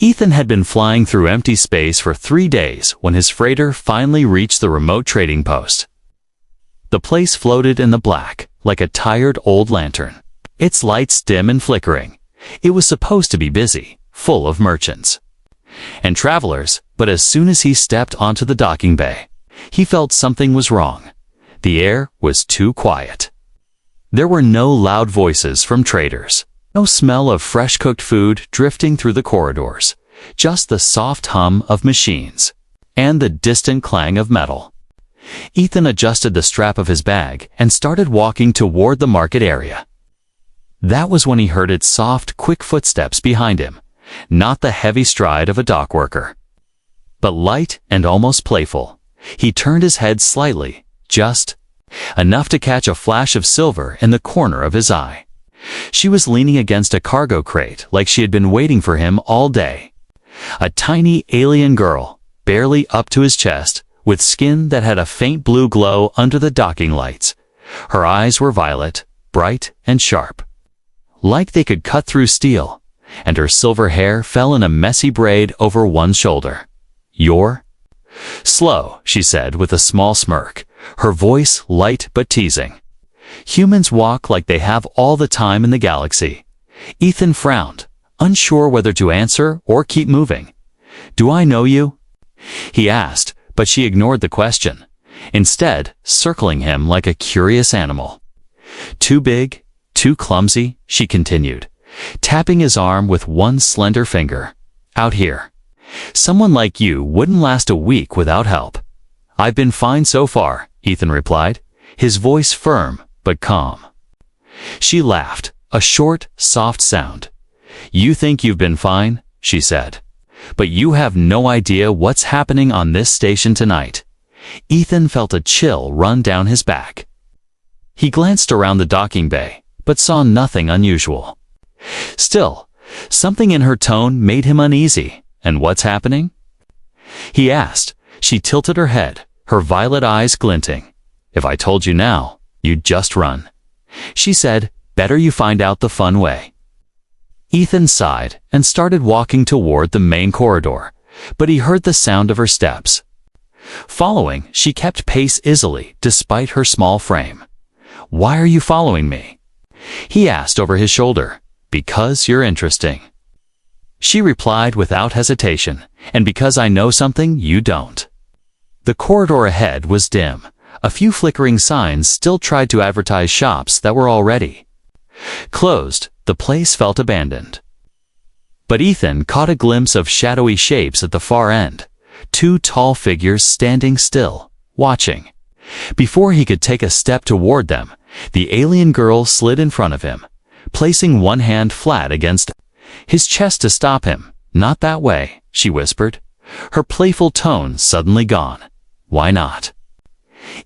Ethan had been flying through empty space for 3 days when his freighter finally reached the remote trading post. The place floated in the black, like a tired old lantern, its lights dim and flickering. It was supposed to be busy, full of merchants and travelers, but as soon as he stepped onto the docking bay, he felt something was wrong. The air was too quiet. There were no loud voices from traders, no smell of fresh-cooked food drifting through the corridors, just the soft hum of machines and the distant clang of metal. Ethan adjusted the strap of his bag and started walking toward the market area. That was when he heard its soft, quick footsteps behind him, not the heavy stride of a dock worker, but light and almost playful. He turned his head slightly, just enough to catch a flash of silver in the corner of his eye. She was leaning against a cargo crate like she had been waiting for him all day. A tiny alien girl, barely up to his chest, with skin that had a faint blue glow under the docking lights. Her eyes were violet, bright and sharp, like they could cut through steel, and her silver hair fell in a messy braid over one shoulder. "You're slow," she said with a small smirk, her voice light but teasing. "Humans walk like they have all the time in the galaxy." Ethan frowned, unsure whether to answer or keep moving. "Do I know you?" he asked, but she ignored the question, instead circling him like a curious animal. "Too big, too clumsy," she continued, tapping his arm with one slender finger. "Out here. Someone like you wouldn't last a week without help." "I've been fine so far," Ethan replied, his voice firm but calm. She laughed, a short, soft sound. "You think you've been fine," she said, "but you have no idea what's happening on this station tonight." Ethan felt a chill run down his back. He glanced around the docking bay, but saw nothing unusual. Still, something in her tone made him uneasy. "And what's happening?" he asked. She tilted her head, her violet eyes glinting. "If I told you now, you'd just run," she said. "Better you find out the fun way." Ethan sighed and started walking toward the main corridor, but he heard the sound of her steps. Following, she kept pace easily despite her small frame. "Why are you following me?" he asked over his shoulder. "Because you're interesting," she replied without hesitation, "and because I know something you don't." The corridor ahead was dim. A few flickering signs still tried to advertise shops that were already closed. The place felt abandoned. But Ethan caught a glimpse of shadowy shapes at the far end, 2 tall figures standing still, watching. Before he could take a step toward them, the alien girl slid in front of him, placing one hand flat against his chest to stop him. "Not that way," she whispered, her playful tone suddenly gone. "Why not?"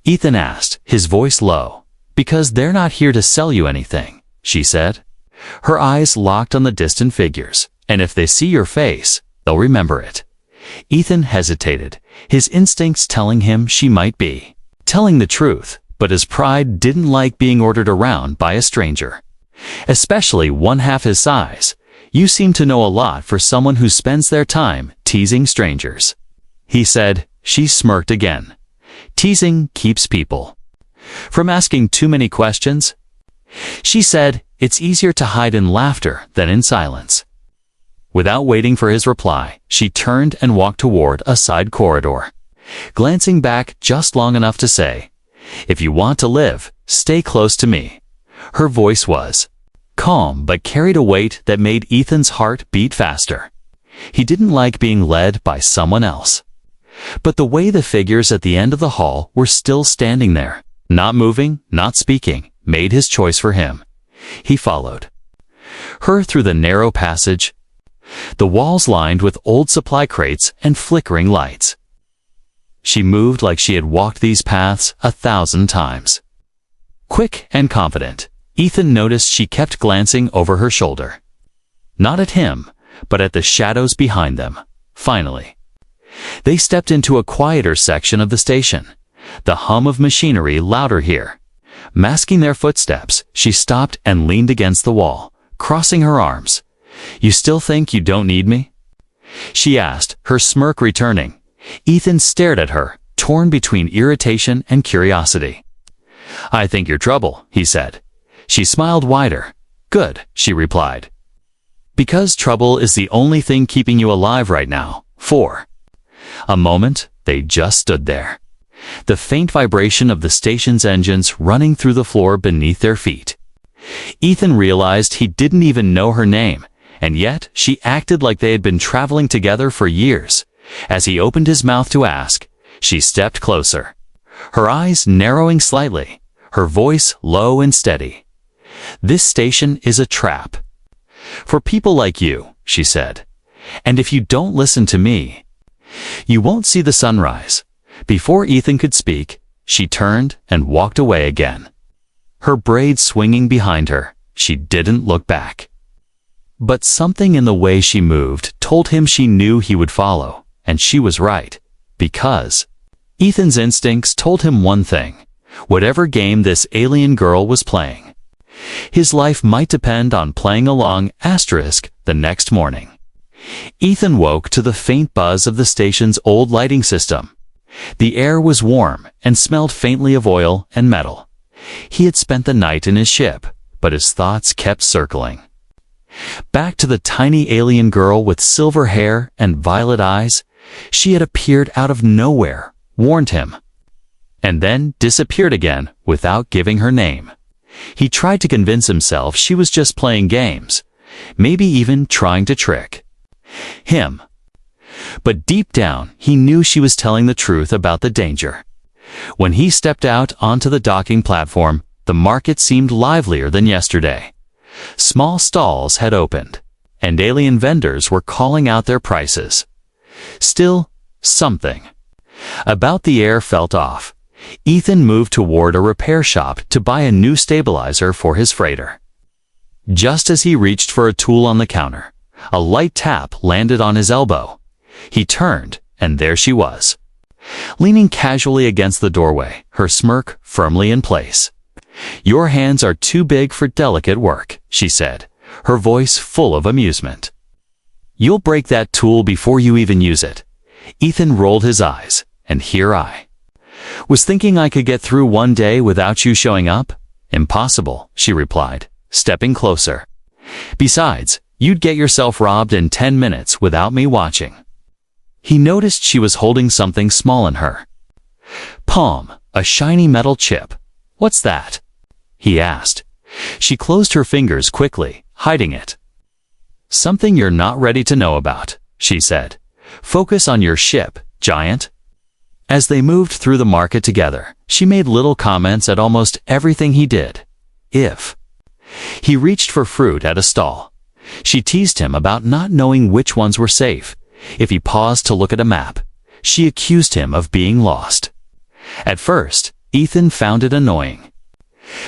Ethan asked, his voice low. "Because they're not here to sell you anything," she said. Her eyes locked on the distant figures, "and if they see your face, they'll remember it." Ethan hesitated, his instincts telling him she might be telling the truth, but his pride didn't like being ordered around by a stranger, especially one half his size. "You seem to know a lot for someone who spends their time teasing strangers," he said. She smirked again. "Teasing keeps people from asking too many questions," she said. "It's easier to hide in laughter than in silence." Without waiting for his reply, she turned and walked toward a side corridor, glancing back just long enough to say, "If you want to live, stay close to me." Her voice was calm but carried a weight that made Ethan's heart beat faster. He didn't like being led by someone else. But the way the figures at the end of the hall were still standing there, not moving, not speaking, made his choice for him. He followed her through the narrow passage, the walls lined with old supply crates and flickering lights. She moved like she had walked these paths 1,000 times. Quick and confident, Ethan noticed she kept glancing over her shoulder. Not at him, but at the shadows behind them. Finally, they stepped into a quieter section of the station, the hum of machinery louder here. Masking their footsteps, she stopped and leaned against the wall, crossing her arms. "You still think you don't need me?" she asked, her smirk returning. Ethan stared at her, torn between irritation and curiosity. "I think you're trouble," he said. She smiled wider. "Good," she replied. "Because trouble is the only thing keeping you alive right now." For a moment, they just stood there. The faint vibration of the station's engines running through the floor beneath their feet. Ethan realized he didn't even know her name, and yet she acted like they had been traveling together for years. As he opened his mouth to ask, she stepped closer, her eyes narrowing slightly, her voice low and steady. "This station is a trap. For people like you," she said. "And if you don't listen to me, you won't see the sunrise." Before Ethan could speak, she turned and walked away again. Her braids swinging behind her, she didn't look back. But something in the way she moved told him she knew he would follow, and she was right. Because Ethan's instincts told him one thing: whatever game this alien girl was playing, his life might depend on playing along * the next morning. Ethan woke to the faint buzz of the station's old lighting system. The air was warm and smelled faintly of oil and metal. He had spent the night in his ship, but his thoughts kept circling back to the tiny alien girl with silver hair and violet eyes. She had appeared out of nowhere, warned him, and then disappeared again without giving her name. He tried to convince himself she was just playing games, maybe even trying to trick him. But deep down, he knew she was telling the truth about the danger. When he stepped out onto the docking platform, the market seemed livelier than yesterday. Small stalls had opened, and alien vendors were calling out their prices. Still, something about the air felt off. Ethan moved toward a repair shop to buy a new stabilizer for his freighter. Just as he reached for a tool on the counter, a light tap landed on his elbow. He turned, and there she was, leaning casually against the doorway, her smirk firmly in place. "Your hands are too big for delicate work," she said, her voice full of amusement. "You'll break that tool before you even use it." Ethan rolled his eyes. "And here I was thinking I could get through one day without you showing up?" "Impossible," she replied, stepping closer. "Besides, you'd get yourself robbed in 10 minutes without me watching." He noticed she was holding something small in her palm, a shiny metal chip. "What's that?" he asked. She closed her fingers quickly, hiding it. "Something you're not ready to know about," she said. "Focus on your ship, giant." As they moved through the market together, she made little comments at almost everything he did. If he reached for fruit at a stall, she teased him about not knowing which ones were safe. If he paused to look at a map, she accused him of being lost. At first, Ethan found it annoying,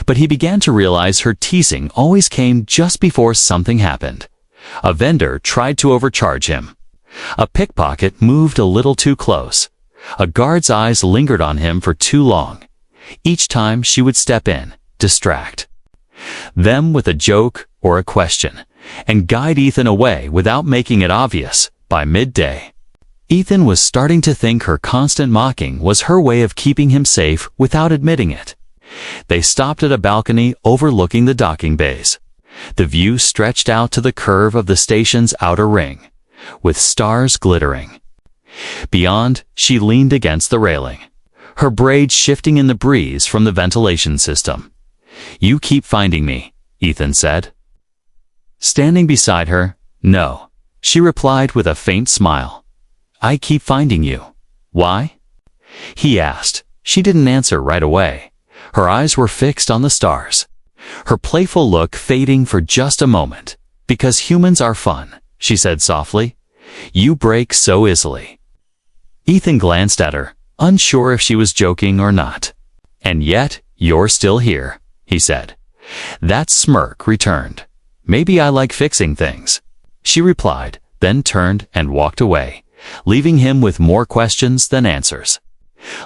but he began to realize her teasing always came just before something happened. A vendor tried to overcharge him. A pickpocket moved a little too close. A guard's eyes lingered on him for too long. Each time she would step in, distract them with a joke or a question, and guide Ethan away without making it obvious. By midday, Ethan was starting to think her constant mocking was her way of keeping him safe without admitting it. They stopped at a balcony overlooking the docking bays. The view stretched out to the curve of the station's outer ring, with stars glittering. Beyond, she leaned against the railing, her braids shifting in the breeze from the ventilation system. "You keep finding me," Ethan said. Standing beside her, "No," she replied with a faint smile. "I keep finding you." "Why?" he asked. She didn't answer right away. Her eyes were fixed on the stars, her playful look fading for just a moment. "Because humans are fun," she said softly. "You break so easily." Ethan glanced at her, unsure if she was joking or not. "And yet, you're still here," he said. That smirk returned. "Maybe I like fixing things," she replied, then turned and walked away, leaving him with more questions than answers.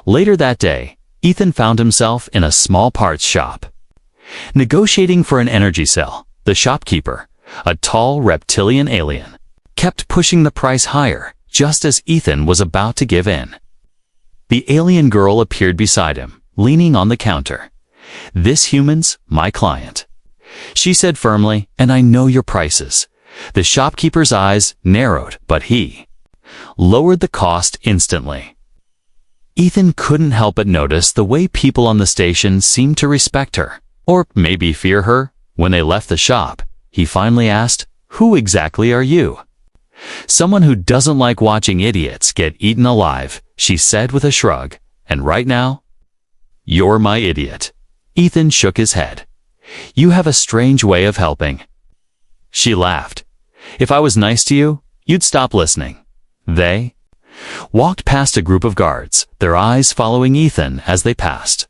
Later that day, Ethan found himself in a small parts shop, negotiating for an energy cell. The shopkeeper, a tall reptilian alien, kept pushing the price higher, just as Ethan was about to give in. The alien girl appeared beside him, leaning on the counter. "This human's my client," she said firmly, "and I know your prices." The shopkeeper's eyes narrowed, but he lowered the cost instantly. Ethan couldn't help but notice the way people on the station seemed to respect her, or maybe fear her. When they left the shop, he finally asked, "Who exactly are you?" "Someone who doesn't like watching idiots get eaten alive," she said with a shrug. "And right now, you're my idiot." Ethan shook his head. "You have a strange way of helping." She laughed. "If I was nice to you, you'd stop listening." They walked past a group of guards, their eyes following Ethan as they passed.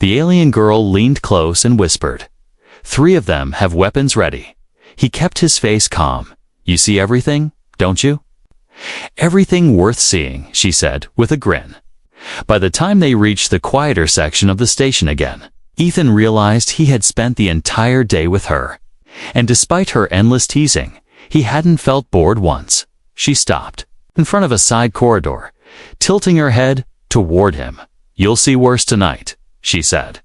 The alien girl leaned close and whispered, "3 of them have weapons ready." He kept his face calm. "You see everything, don't you?" "Everything worth seeing," she said with a grin. By the time they reached the quieter section of the station again, Ethan realized he had spent the entire day with her. And despite her endless teasing, he hadn't felt bored once. She stopped in front of a side corridor, tilting her head toward him. "You'll see worse tonight," she said.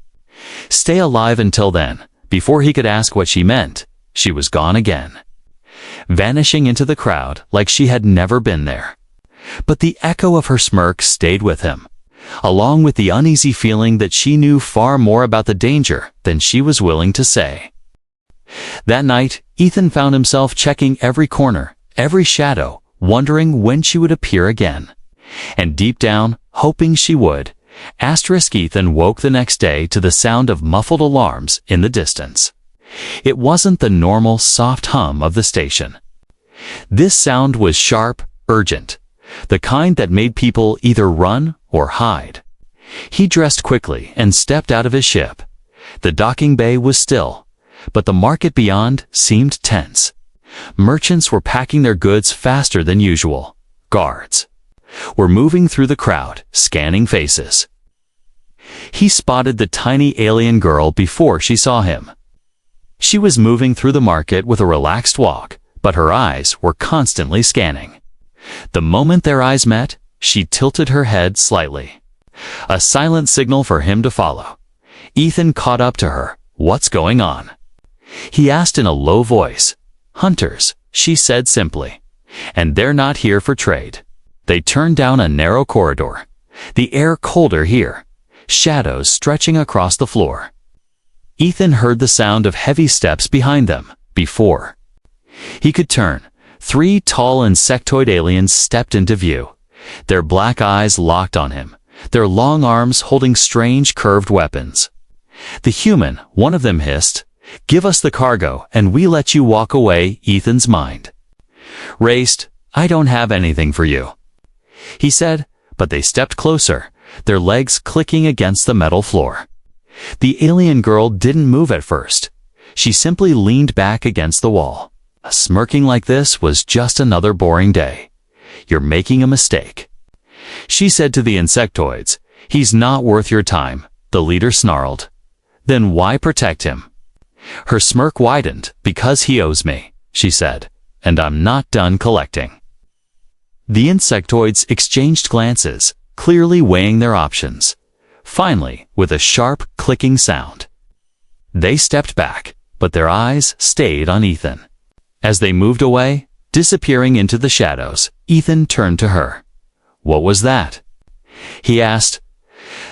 Stay alive until then. Before he could ask what she meant, she was gone again, vanishing into the crowd like she had never been there. But the echo of her smirk stayed with him, along with the uneasy feeling that she knew far more about the danger than she was willing to say. That night, Ethan found himself checking every corner, every shadow, wondering when she would appear again. And deep down, hoping she would. Ethan woke the next day to the sound of muffled alarms in the distance. It wasn't the normal soft hum of the station. This sound was sharp, urgent, the kind that made people either run or hide. He dressed quickly and stepped out of his ship. The docking bay was still, but the market beyond seemed tense. Merchants were packing their goods faster than usual. Guards were moving through the crowd, scanning faces. He spotted the tiny alien girl before she saw him. She was moving through the market with a relaxed walk, but her eyes were constantly scanning. The moment their eyes met, she tilted her head slightly. A silent signal for him to follow. Ethan caught up to her. "What's going on?" He asked in a low voice. "Hunters," she said simply. "And they're not here for trade." They turned down a narrow corridor. The air colder here. Shadows stretching across the floor. Ethan heard the sound of heavy steps behind them. Before he could turn, 3 tall insectoid aliens stepped into view. Their black eyes locked on him, their long arms holding strange curved weapons. "The human," one of them hissed, "give us the cargo and we let you walk away." Ethan's mind raced. "I don't have anything for you," he said, but they stepped closer, their legs clicking against the metal floor. The alien girl didn't move at first. She simply leaned back against the wall. Smirking like this was just another boring day. "You're making a mistake," she said to the insectoids. "He's not worth your time," the leader snarled. "Then why protect him?" Her smirk widened. "Because he owes me," she said, "and I'm not done collecting." The insectoids exchanged glances, clearly weighing their options. Finally, with a sharp, clicking sound, they stepped back, but their eyes stayed on Ethan. As they moved away, disappearing into the shadows, Ethan turned to her. "What was that?" he asked.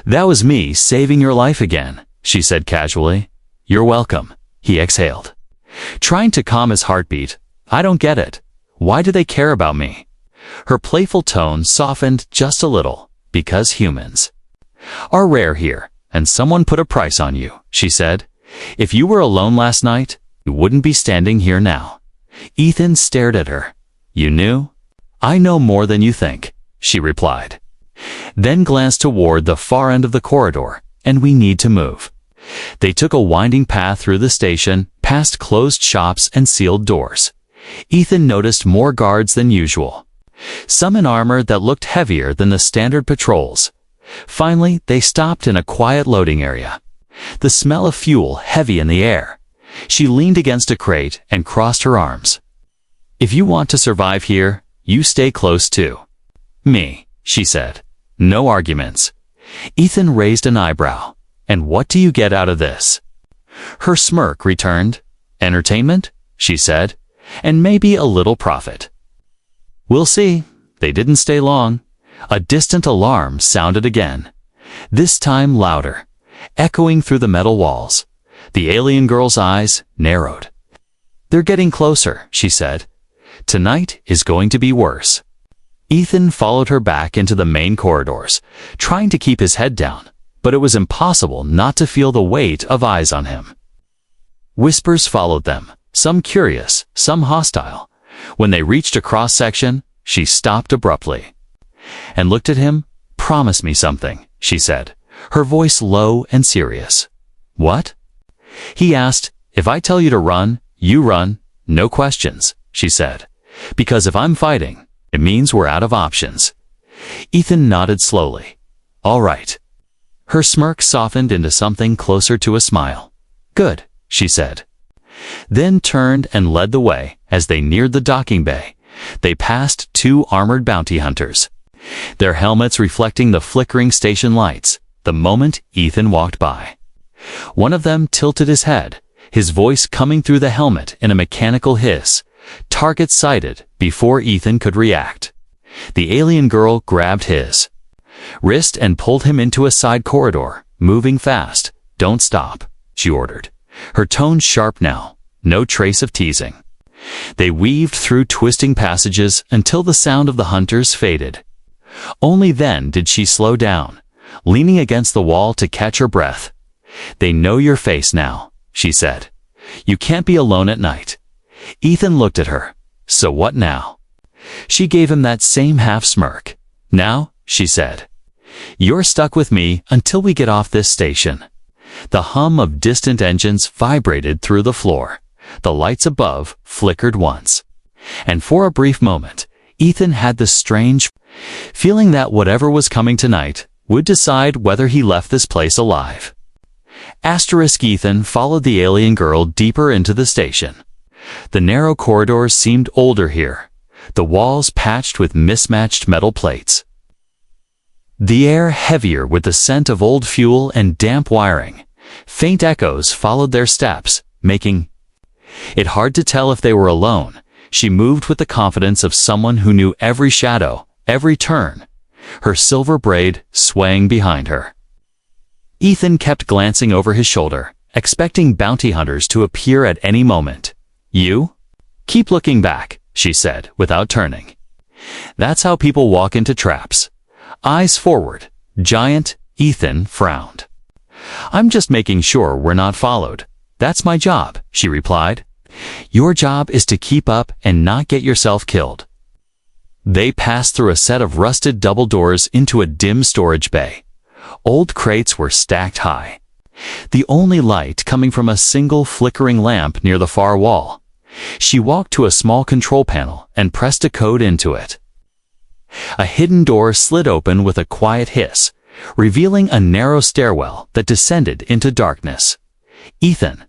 "That was me saving your life again," she said casually. "You're welcome," he exhaled, trying to calm his heartbeat. "I don't get it. Why do they care about me?" Her playful tone softened just a little. "Because humans are rare here, and someone put a price on you," she said. "If you were alone last night, you wouldn't be standing here now." Ethan stared at her. "You knew?" "I know more than you think," she replied, then glanced toward the far end of the corridor. "And we need to move." They took a winding path through the station, past closed shops and sealed doors. Ethan noticed more guards than usual, some in armor that looked heavier than the standard patrols. Finally, they stopped in a quiet loading area. The smell of fuel heavy in the air. She leaned against a crate and crossed her arms. If you want to survive here, you stay close to me, she said. No arguments. Ethan raised an eyebrow. And what do you get out of this? Her smirk returned. Entertainment, she said, and maybe a little profit. We'll see. They didn't stay long. A distant alarm sounded again, this time louder, echoing through the metal walls. The alien girl's eyes narrowed. They're getting closer, she said. Tonight is going to be worse. Ethan followed her back into the main corridors, trying to keep his head down, but it was impossible not to feel the weight of eyes on him. Whispers followed them, some curious, some hostile. When they reached a cross-section, she stopped abruptly and looked at him. Promise me something, she said, her voice low and serious. What? He asked. If I tell you to run, you run, no questions, she said. Because if I'm fighting, it means we're out of options. Ethan nodded slowly. All right. Her smirk softened into something closer to a smile. Good, she said. Then turned and led the way. As they neared the docking bay, they passed 2 armored bounty hunters, their helmets reflecting the flickering station lights, the moment Ethan walked by. One of them tilted his head, his voice coming through the helmet in a mechanical hiss. Target sighted before Ethan could react. The alien girl grabbed his wrist and pulled him into a side corridor, moving fast. Don't stop, she ordered, her tone sharp now, no trace of teasing. They weaved through twisting passages until the sound of the hunters faded. Only then did she slow down, leaning against the wall to catch her breath. They know your face now, she said. You can't be alone at night. Ethan looked at her. So what now? She gave him that same half smirk. Now, she said, you're stuck with me until we get off this station. The hum of distant engines vibrated through the floor. The lights above flickered once. And for a brief moment, Ethan had the strange feeling that whatever was coming tonight would decide whether he left this place alive. Ethan followed the alien girl deeper into the station. The narrow corridors seemed older here, the walls patched with mismatched metal plates. The air heavier with the scent of old fuel and damp wiring. Faint echoes followed their steps, making it hard to tell if they were alone. She moved with the confidence of someone who knew every shadow, every turn, her silver braid swaying behind her. Ethan kept glancing over his shoulder, expecting bounty hunters to appear at any moment. You? Keep looking back, she said, without turning. That's how people walk into traps. Eyes forward, giant. Ethan frowned. I'm just making sure we're not followed. That's my job, she replied. Your job is to keep up and not get yourself killed. They passed through a set of rusted double doors into a dim storage bay. Old crates were stacked high, the only light coming from a single flickering lamp near the far wall. She walked to a small control panel and pressed a code into it. A hidden door slid open with a quiet hiss, revealing a narrow stairwell that descended into darkness. Ethan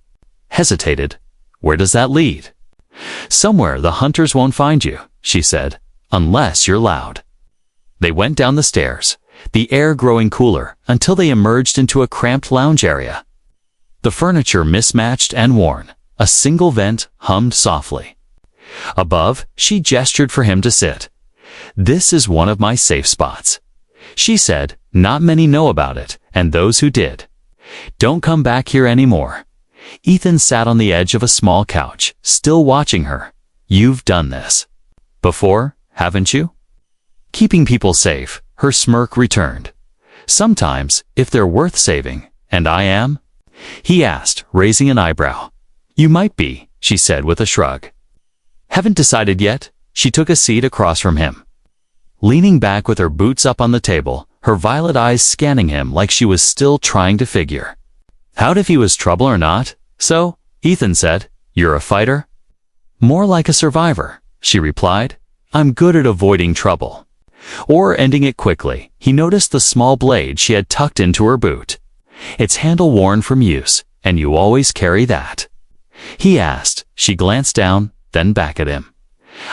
hesitated. Where does that lead? Somewhere the hunters won't find you, she said, unless you're loud. They went down the stairs, the air growing cooler until they emerged into a cramped lounge area. The furniture mismatched and worn. A single vent hummed softly. Above, she gestured for him to sit. This is one of my safe spots, she said. Not many know about it, and those who did don't come back here anymore. Ethan sat on the edge of a small couch, still watching her. You've done this before, haven't you? Keeping people safe, her smirk returned. Sometimes, if they're worth saving, and I am? He asked, raising an eyebrow. You might be, she said with a shrug. Haven't decided yet? She took a seat across from him. Leaning back with her boots up on the table, her violet eyes scanning him like she was still trying to figure out if he was trouble or not. So, Ethan said, you're a fighter? More like a survivor, she replied. I'm good at avoiding trouble. Or ending it quickly. He noticed the small blade she had tucked into her boot. Its handle worn from use, and you always carry that? He asked. She glanced down, then back at him.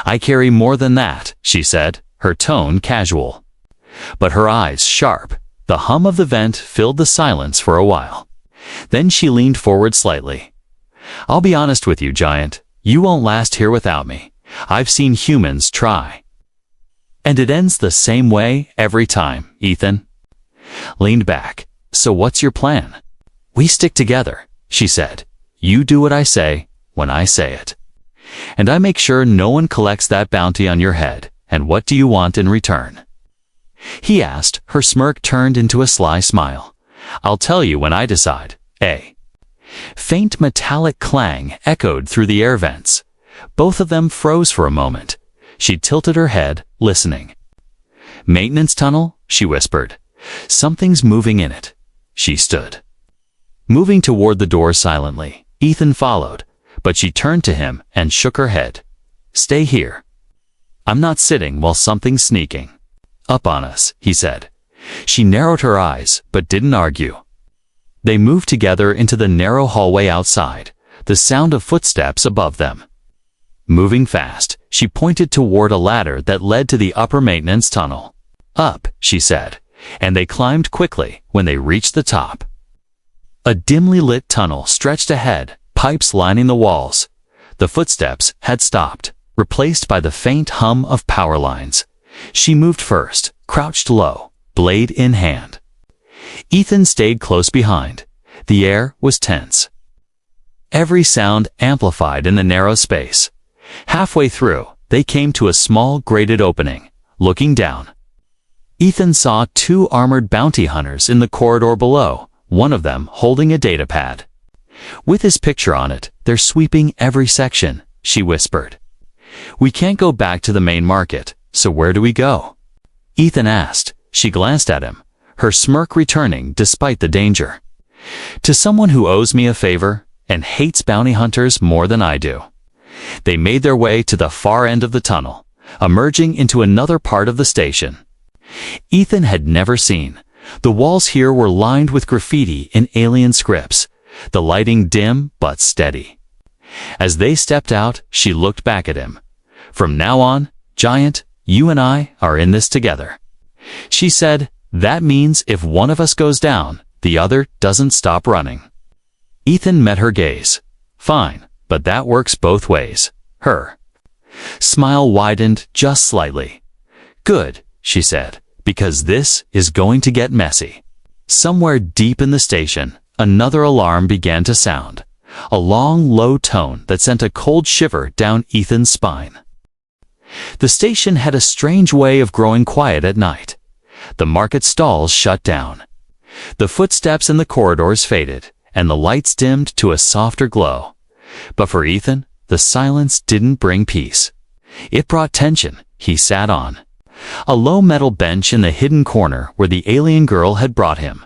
I carry more than that, she said, her tone casual. But her eyes sharp. The hum of the vent filled the silence for a while. Then she leaned forward slightly. I'll be honest with you, Giant. You won't last here without me. I've seen humans try. And it ends the same way every time, Ethan. Leaned back. So what's your plan? We stick together, she said. You do what I say when I say it. And I make sure no one collects that bounty on your head. And what do you want in return? He asked. Her smirk turned into a sly smile. I'll tell you when I decide. A faint metallic clang echoed through the air vents. Both of them froze for a moment. She tilted her head, listening. Maintenance tunnel, she whispered. Something's moving in it. She stood. Moving toward the door silently, Ethan followed, but she turned to him and shook her head. Stay here. I'm not sitting while something's sneaking up on us, he said. She narrowed her eyes, but didn't argue. They moved together into the narrow hallway outside, the sound of footsteps above them. Moving fast, she pointed toward a ladder that led to the upper maintenance tunnel. Up, she said, and they climbed quickly when they reached the top. A dimly lit tunnel stretched ahead, pipes lining the walls. The footsteps had stopped, replaced by the faint hum of power lines. She moved first, crouched low, blade in hand. Ethan stayed close behind. The air was tense. Every sound amplified in the narrow space. Halfway through, they came to a small grated opening. Looking down, Ethan saw two armored bounty hunters in the corridor below, one of them holding a data pad. With his picture on it, they're sweeping every section, she whispered. We can't go back to the main market, so where do we go? Ethan asked. She glanced at him, her smirk returning despite the danger. To someone who owes me a favor and hates bounty hunters more than I do. They made their way to the far end of the tunnel, emerging into another part of the station. Ethan had never seen. The walls here were lined with graffiti in alien scripts, the lighting dim but steady. As they stepped out, she looked back at him. From now on, Giant, you and I are in this together. She said, that means if one of us goes down, the other doesn't stop running. Ethan met her gaze. Fine, but that works both ways. Her smile widened just slightly. Good, she said, because this is going to get messy. Somewhere deep in the station, another alarm began to sound. A long, low tone that sent a cold shiver down Ethan's spine. The station had a strange way of growing quiet at night. The market stalls shut down. The footsteps in the corridors faded, and the lights dimmed to a softer glow. But for Ethan, the silence didn't bring peace. It brought tension. He sat on a low metal bench in the hidden corner where the alien girl had brought him.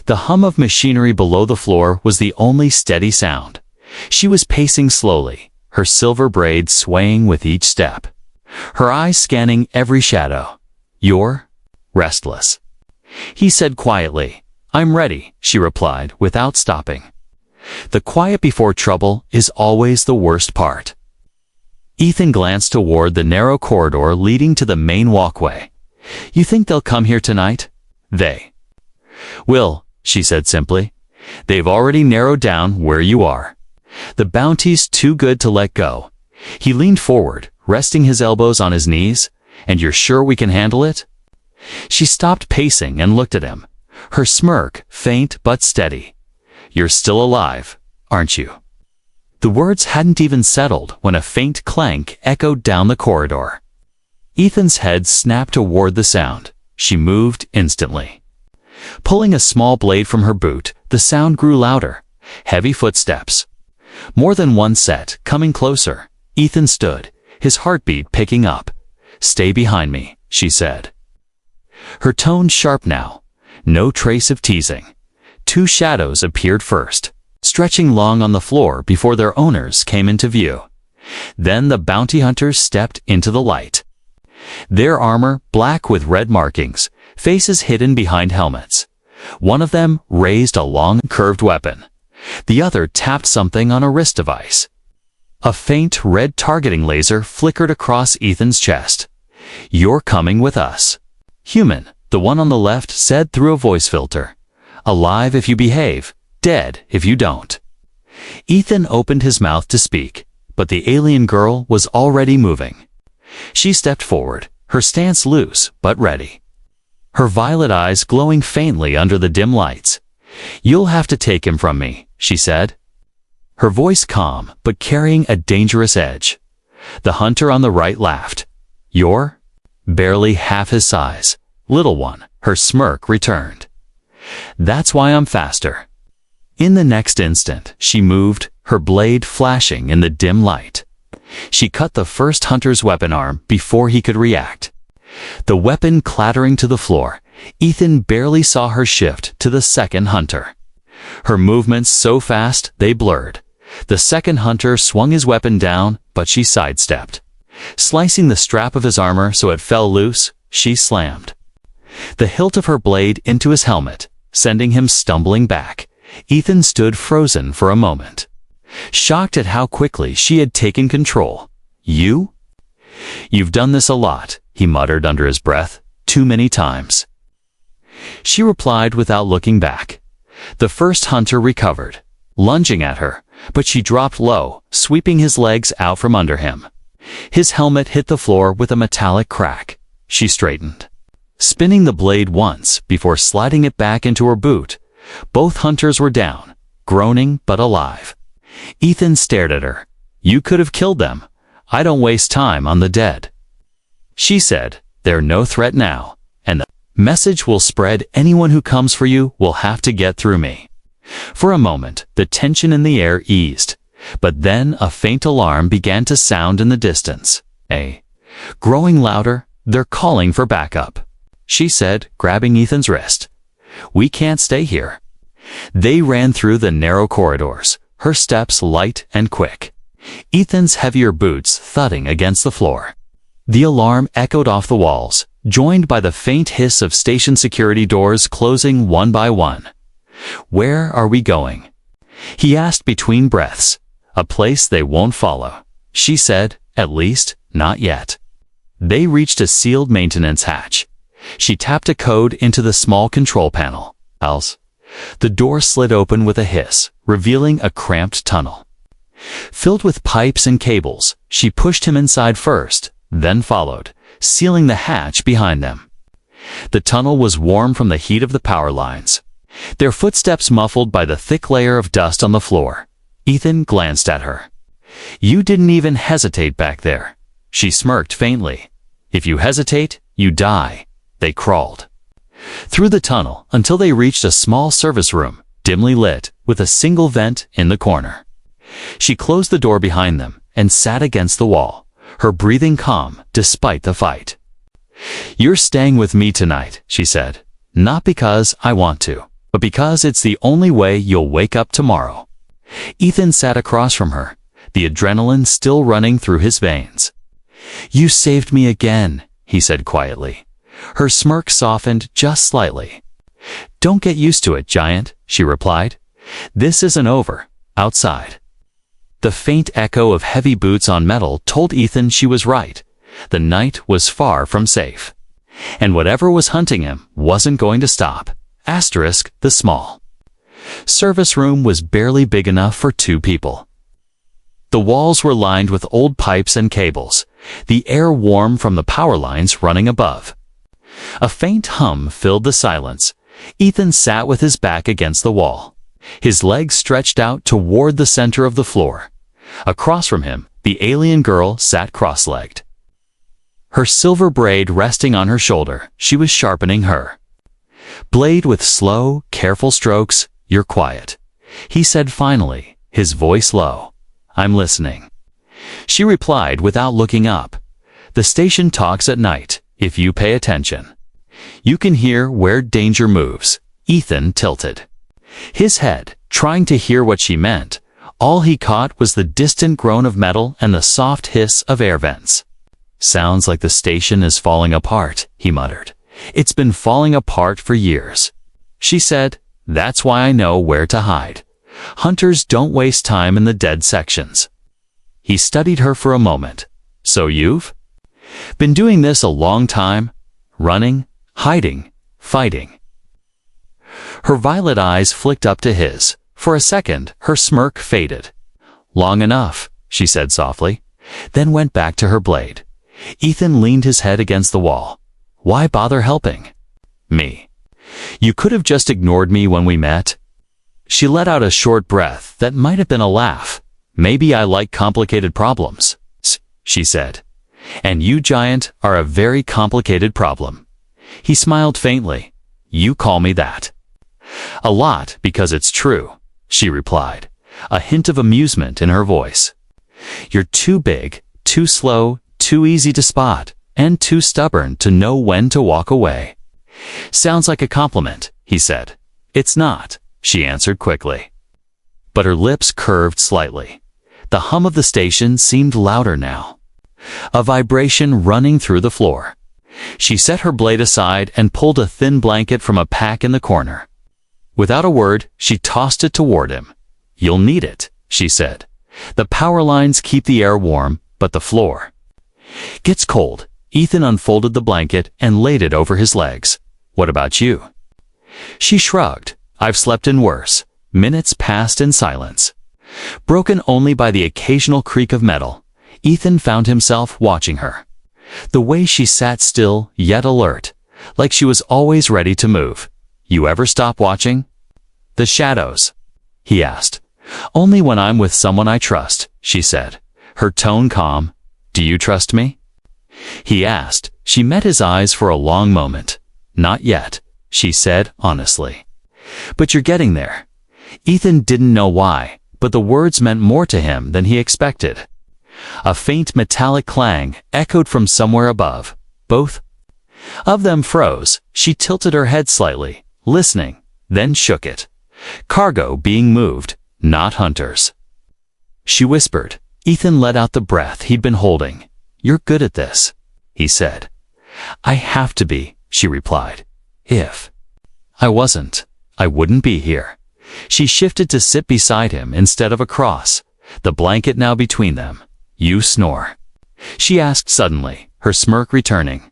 The hum of machinery below the floor was the only steady sound. She was pacing slowly, her silver braids swaying with each step, her eyes scanning every shadow. You're restless, he said quietly. I'm ready, she replied without stopping. The quiet before trouble is always the worst part. Ethan glanced toward the narrow corridor leading to the main walkway. You think they'll come here tonight? They will, she said simply. They've already narrowed down where you are. The bounty's too good to let go. He leaned forward, resting his elbows on his knees. And you're sure we can handle it? She stopped pacing and looked at him, her smirk faint but steady. You're still alive, aren't you? The words hadn't even settled when a faint clank echoed down the corridor. Ethan's head snapped toward the sound. She moved instantly. Pulling a small blade from her boot, the sound grew louder. Heavy footsteps. More than one set, coming closer. Ethan stood, his heartbeat picking up. Stay behind me, she said. Her tone sharp now. No trace of teasing. Two shadows appeared first, stretching long on the floor before their owners came into view. Then the bounty hunters stepped into the light. Their armor black with red markings, faces hidden behind helmets. One of them raised a long, curved weapon. The other tapped something on a wrist device. A faint red targeting laser flickered across Ethan's chest. "You're coming with us." "Human," the one on the left said through a voice filter. "Alive if you behave, dead if you don't." Ethan opened his mouth to speak, but the alien girl was already moving. She stepped forward, her stance loose but ready, her violet eyes glowing faintly under the dim lights. "You'll have to take him from me," she said, her voice calm but carrying a dangerous edge. The hunter on the right laughed. "You're barely half his size, little one," her smirk returned. "That's why I'm faster." In the next instant, she moved, her blade flashing in the dim light. She cut the first hunter's weapon arm before he could react. The weapon clattering to the floor, Ethan barely saw her shift to the second hunter. Her movements so fast they blurred. The second hunter swung his weapon down, but she sidestepped. Slicing the strap of his armor so it fell loose, she slammed the hilt of her blade into his helmet, sending him stumbling back. Ethan stood frozen for a moment, shocked at how quickly she had taken control. "You? You've done this a lot," he muttered under his breath. "Too many times." She replied without looking back. The first hunter recovered, lunging at her, but she dropped low, sweeping his legs out from under him. His helmet hit the floor with a metallic crack. She straightened, spinning the blade once before sliding it back into her boot. Both hunters were down, groaning but alive. Ethan stared at her. "You could have killed them. I don't waste time on the dead." She said, "They're no threat now, and the message will spread. Anyone who comes for you will have to get through me." For a moment, the tension in the air eased, but then a faint alarm began to sound in the distance. Growing louder, "They're calling for backup," she said, grabbing Ethan's wrist. "We can't stay here." They ran through the narrow corridors, her steps light and quick, Ethan's heavier boots thudding against the floor. The alarm echoed off the walls, joined by the faint hiss of station security doors closing one by one. "Where are we going?" he asked between breaths. "A place they won't follow," she said, "at least, not yet." They reached a sealed maintenance hatch. She tapped a code into the small control panel. The door slid open with a hiss, revealing a cramped tunnel. Filled with pipes and cables, she pushed him inside first, then followed, sealing the hatch behind them. The tunnel was warm from the heat of the power lines, their footsteps muffled by the thick layer of dust on the floor. Ethan glanced at her. "You didn't even hesitate back there." She smirked faintly. "If you hesitate, you die." They crawled through the tunnel until they reached a small service room, dimly lit, with a single vent in the corner. She closed the door behind them and sat against the wall, her breathing calm despite the fight. "You're staying with me tonight," she said. "Not because I want to, but because it's the only way you'll wake up tomorrow." Ethan sat across from her, the adrenaline still running through his veins. "You saved me again," he said quietly. Her smirk softened just slightly. "Don't get used to it, giant," she replied. "This isn't over, outside." The faint echo of heavy boots on metal told Ethan she was right. The night was far from safe, and whatever was hunting him wasn't going to stop. The small service room was barely big enough for two people. The walls were lined with old pipes and cables, the air warm from the power lines running above. A faint hum filled the silence. Ethan sat with his back against the wall, his legs stretched out toward the center of the floor. Across from him, the alien girl sat cross-legged, her silver braid resting on her shoulder. She was sharpening her blade with slow, careful strokes. "You're quiet," he said finally, his voice low. "I'm listening," she replied without looking up. "The station talks at night. If you pay attention, you can hear where danger moves." Ethan tilted his head, trying to hear what she meant. All he caught was the distant groan of metal and the soft hiss of air vents. "Sounds like the station is falling apart," he muttered. "It's been falling apart for years." She said, "That's why I know where to hide. Hunters don't waste time in the dead sections." He studied her for a moment. So you've been doing this a long time? Running, hiding, fighting. Her violet eyes flicked up to his. For a second, her smirk faded. Long enough, she said softly, then went back to her blade. Ethan leaned his head against the wall. Why bother helping me? You could have just ignored me when we met. She let out a short breath that might have been a laugh. Maybe I like complicated problems, she said. And you, giant, are a very complicated problem. He smiled faintly. You call me that. A lot, because it's true, she replied, a hint of amusement in her voice. You're too big, too slow, too easy to spot, and too stubborn to know when to walk away. Sounds like a compliment, he said. It's not, she answered quickly. But her lips curved slightly. The hum of the station seemed louder now. A vibration running through the floor. She set her blade aside and pulled a thin blanket from a pack in the corner. Without a word, she tossed it toward him. You'll need it, she said. The power lines keep the air warm, but the floor gets cold. Ethan unfolded the blanket and laid it over his legs. What about you? She shrugged. I've slept in worse. Minutes passed in silence. Broken only by the occasional creak of metal, Ethan found himself watching her. The way she sat still, yet alert, like she was always ready to move. You ever stop watching? The shadows, he asked. Only when I'm with someone I trust, she said, her tone calm. Do you trust me? He asked. She met his eyes for a long moment. Not yet, she said honestly. But you're getting there. Ethan didn't know why, but the words meant more to him than he expected. A faint metallic clang echoed from somewhere above. Both of them froze. She tilted her head slightly, listening, then shook it. Cargo being moved, not hunters. She whispered. Ethan let out the breath he'd been holding. You're good at this, he said. I have to be, she replied. If I wasn't, I wouldn't be here. She shifted to sit beside him instead of across, the blanket now between them. You snore? She asked suddenly, her smirk returning.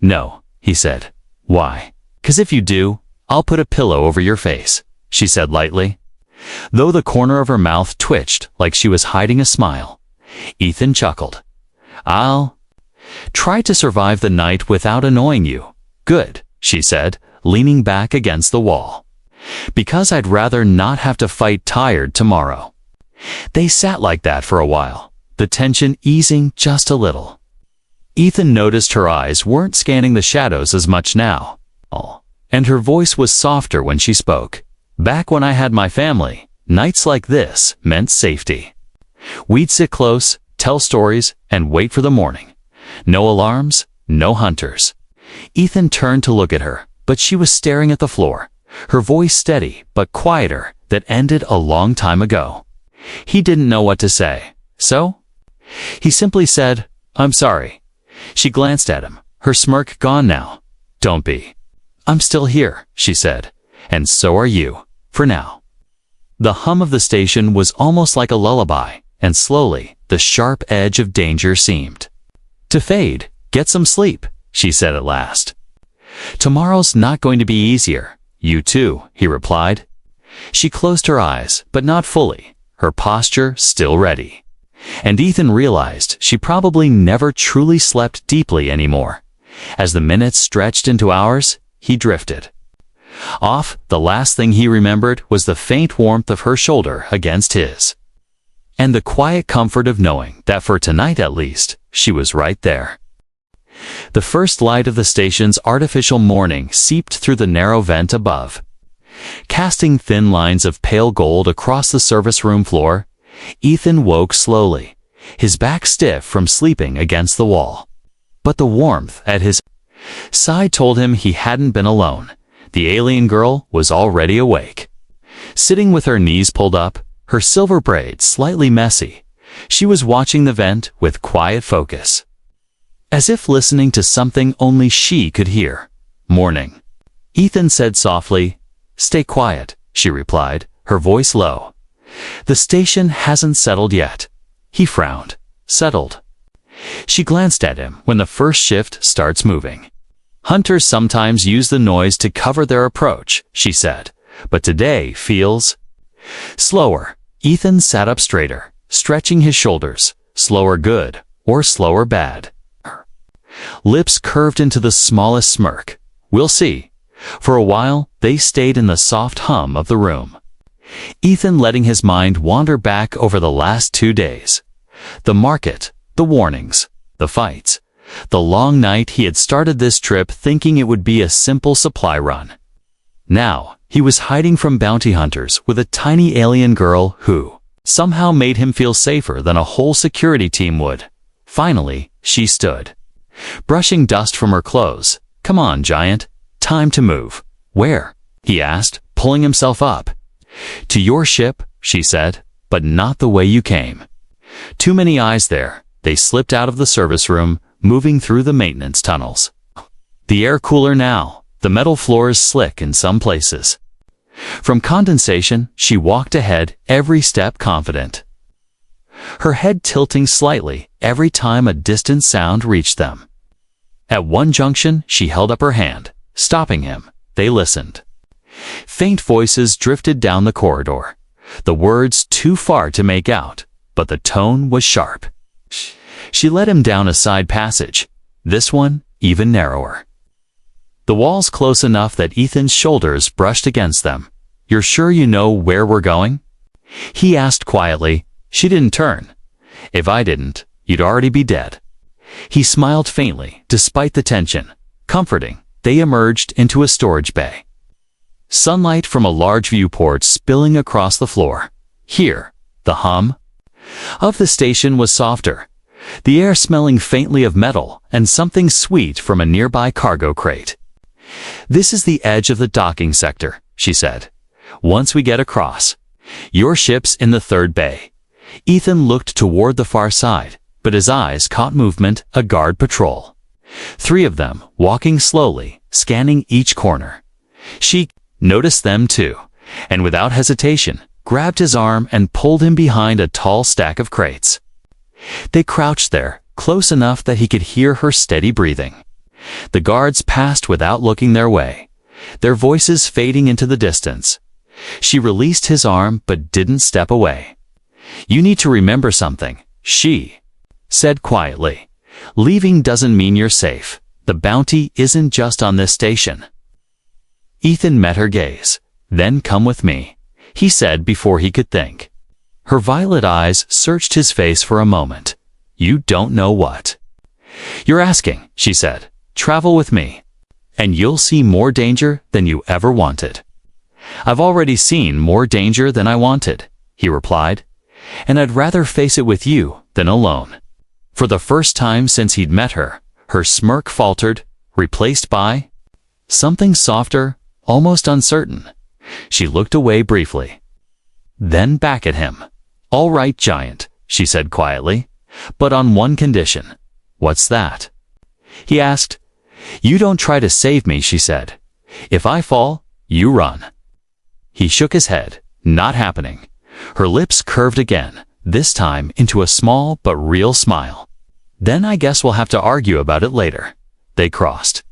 No, he said. Why? 'Cause if you do, I'll put a pillow over your face, she said lightly. Though the corner of her mouth twitched like she was hiding a smile, Ethan chuckled. I'll try to survive the night without annoying you. Good, she said, leaning back against the wall. Because I'd rather not have to fight tired tomorrow. They sat like that for a while, the tension easing just a little. Ethan noticed her eyes weren't scanning the shadows as much now, and her voice was softer when she spoke. Back when I had my family, nights like this meant safety. We'd sit close, tell stories, and wait for the morning. No alarms, no hunters. Ethan turned to look at her, but she was staring at the floor, her voice steady but quieter, that ended a long time ago. He didn't know what to say, so he simply said, I'm sorry. She glanced at him, her smirk gone now. Don't be. I'm still here, she said, and so are you, for now. The hum of the station was almost like a lullaby, and slowly, the sharp edge of danger seemed to fade. Get some sleep, she said at last. Tomorrow's not going to be easier. You too, he replied. She closed her eyes, but not fully, her posture still ready. And Ethan realized she probably never truly slept deeply anymore. As the minutes stretched into hours, he drifted off. The last thing he remembered was the faint warmth of her shoulder against his, and the quiet comfort of knowing that for tonight at least, she was right there. The first light of the station's artificial morning seeped through the narrow vent above, casting thin lines of pale gold across the service room floor. Ethan woke slowly, his back stiff from sleeping against the wall. But the warmth at his side told him he hadn't been alone. The alien girl was already awake. Sitting with her knees pulled up, her silver braids slightly messy, she was watching the vent with quiet focus, as if listening to something only she could hear. Morning. Ethan said softly. Stay quiet, she replied, her voice low. The station hasn't settled yet. He frowned, settled. She glanced at him when the first shift starts moving. Hunters sometimes use the noise to cover their approach, she said, but today feels slower. Ethan sat up straighter, stretching his shoulders. Slower good or slower bad. Lips curved into the smallest smirk. We'll see. For a while, they stayed in the soft hum of the room. Ethan letting his mind wander back over the last 2 days. The market, the warnings, the fights. The long night he had started this trip thinking it would be a simple supply run. Now, he was hiding from bounty hunters with a tiny alien girl who somehow made him feel safer than a whole security team would. Finally, she stood, brushing dust from her clothes. Come on, giant. Time to move. Where? He asked, pulling himself up. To your ship, she said, but not the way you came. Too many eyes there. They slipped out of the service room, moving through the maintenance tunnels. The air cooler now. The metal floors slick in some places. From condensation, she walked ahead, every step confident. Her head tilting slightly every time a distant sound reached them. At one junction, she held up her hand, stopping him. They listened. Faint voices drifted down the corridor. The words too far to make out, but the tone was sharp. She led him down a side passage, this one even narrower. The walls close enough that Ethan's shoulders brushed against them. You're sure you know where we're going? He asked quietly. She didn't turn. If I didn't, you'd already be dead. He smiled faintly, despite the tension. Comforting, they emerged into a storage bay. Sunlight from a large viewport spilling across the floor. Here, the hum of the station was softer, the air smelling faintly of metal and something sweet from a nearby cargo crate. This is the edge of the docking sector, she said. Once we get across, your ship's in the 3rd bay. Ethan looked toward the far side, but his eyes caught movement, a guard patrol. 3 of them, walking slowly, scanning each corner. She noticed them too, and without hesitation, grabbed his arm and pulled him behind a tall stack of crates. They crouched there, close enough that he could hear her steady breathing. The guards passed without looking their way, their voices fading into the distance. She released his arm but didn't step away. You need to remember something, she said quietly. Leaving doesn't mean you're safe. The bounty isn't just on this station. Ethan met her gaze. Then come with me, he said before he could think. Her violet eyes searched his face for a moment. You don't know what you're asking, she said. Travel with me, and you'll see more danger than you ever wanted. I've already seen more danger than I wanted, he replied, and I'd rather face it with you than alone. For the first time since he'd met her, her smirk faltered, replaced by something softer, almost uncertain. She looked away briefly, then back at him. All right, giant, she said quietly, but on one condition. What's that? He asked. You don't try to save me, she said. If I fall, you run. He shook his head. Not happening. Her lips curved again, this time into a small but real smile. Then I guess we'll have to argue about it later. They crossed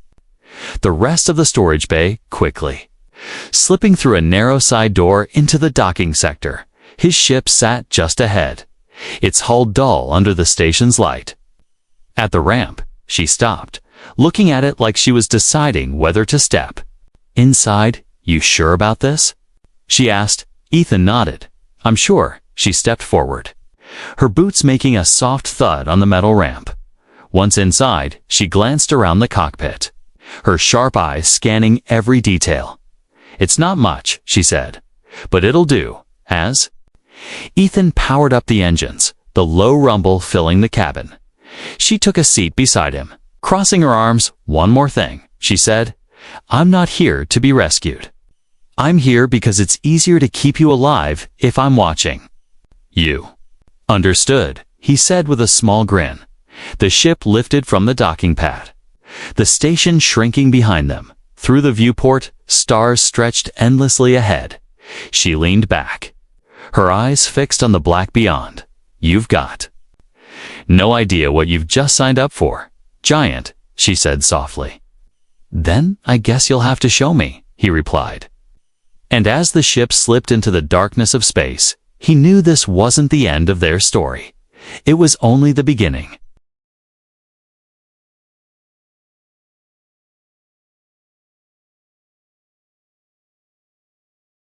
the rest of the storage bay quickly, slipping through a narrow side door into the docking sector. His ship sat just ahead, its hull dull under the station's light. At the ramp, she stopped, looking at it like she was deciding whether to step. Inside, you sure about this? She asked. Ethan nodded. I'm sure. She stepped forward, her boots making a soft thud on the metal ramp. Once inside, she glanced around the cockpit, her sharp eyes scanning every detail. It's not much, she said, but it'll do, as Ethan powered up the engines, the low rumble filling the cabin. She took a seat beside him, crossing her arms. One more thing, she said. I'm not here to be rescued. I'm here because it's easier to keep you alive if I'm watching. You. Understood, he said with a small grin. The ship lifted from the docking pad, the station shrinking behind them. Through the viewport, stars stretched endlessly ahead. She leaned back, her eyes fixed on the black beyond. you've got no idea what you've just signed up for, Giant, she said softly. Then I guess you'll have to show me, he replied. And as the ship slipped into the darkness of space, he knew this wasn't the end of their story. It was only the beginning.